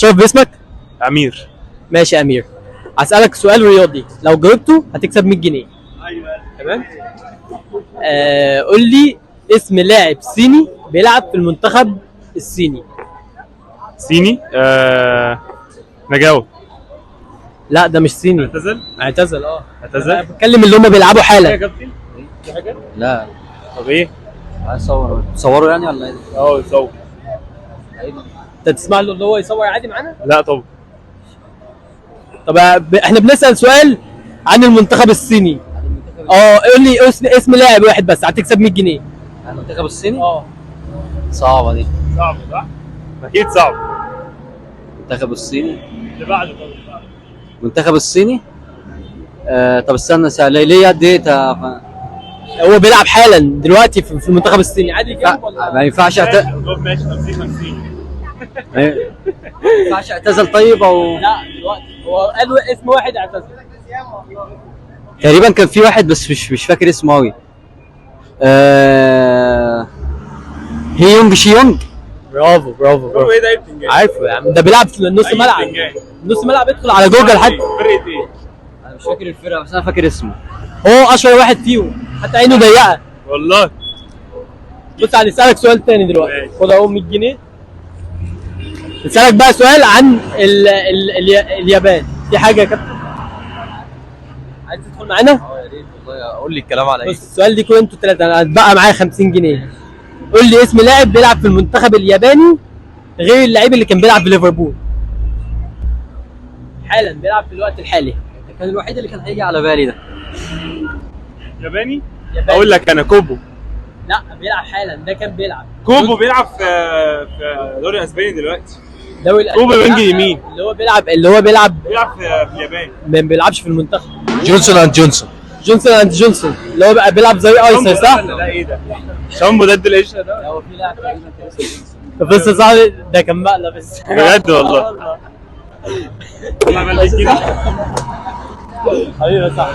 شوف باسمك. امير. ماشي يا امير، هسألك سؤال رياضي، لو جاوبته هتكسب 100 جنيه. ايوه تمام. قول لي اسم لاعب صيني بيلعب في المنتخب الصيني. صيني. نجاوب. لا ده مش صيني. اعتزل. اعتزل. اعتزل. أنا بتكلم اللي هم بيلعبوا حالا. كابتن في حاجه؟ لا طب ايه؟ عايز تصوروا يعني ولا ايه؟ يصور. انت تسمع له اللي هو يصور عادي معانا؟ لا طب. طب احنا بنسأل سؤال عن المنتخب الصيني. قول لي اسم لاعب واحد بس، هتكسب 100 جنيه. المنتخب الصيني؟ اه صعبة دي. صعب صح؟ اكيد صعب. المنتخب الصيني. اللي بعده. طب المنتخب الصيني. طب استنى سهل ليه اديت هو بيلعب حالا دلوقتي في المنتخب الصيني، عادي يجاوب ولا ما ينفعش ماشي 50 ما ينفعش اعتزل طيب او لا دلوقتي هو قال اسم واحد اعتزل. تقريبا كان في واحد بس مش فاكر اسمه قوي. هي يونج شي يونج. برافو برافو هو برافو. ايه ده يا بتنجان؟ عارفه يا عم، ده بيلعب في نص أي ملعب. بتنجان. نص ملعب، ادخل على جوجل حتى. فرقه ايه؟ انا مش فاكر الفرقة بس انا فاكر اسمه. هو اشهر واحد فيهم، حتى عينه ضيقه. والله. بص هنسألك سؤال تاني دلوقتي، ماشي. خد اهو 100 جنيه. نسألك بقى سؤال عن اليابان. في حاجه يا كابتن عايز تدخل معانا؟ يا ريت والله قول لي الكلام على بص السؤال ليكوا انتوا ثلاثه، انا هتبقى معايا 50 جنيه. قول لي اسم لاعب بيلعب في المنتخب الياباني غير اللعيب اللي كان بيلعب في ليفربول. حالا بيلعب في الوقت الحالي. كان الوحيد اللي كان هيجي على بالي ده. ياباني؟ ياباني. اقول لك انا كوبو. لا بيلعب حالا، ده كان بيلعب كوبو بيلعب في دوري اسباني دلوقتي. دوري كوبو الأسباني. وينج يمين. اللي هو بيلعب بيلعب في اليابان. ما بيلعبش في المنتخب. جونسون اند جونسون. جونسون اند جونسون اللي هو بقى بيلعب زي ايسر صح؟ ده ايه ده؟ شامبو ده القشره ده؟ هو في لاعب تقريبا كان اسمه بس صاحبي ده كان مقلب بس. بجد والله. حبيبي صح.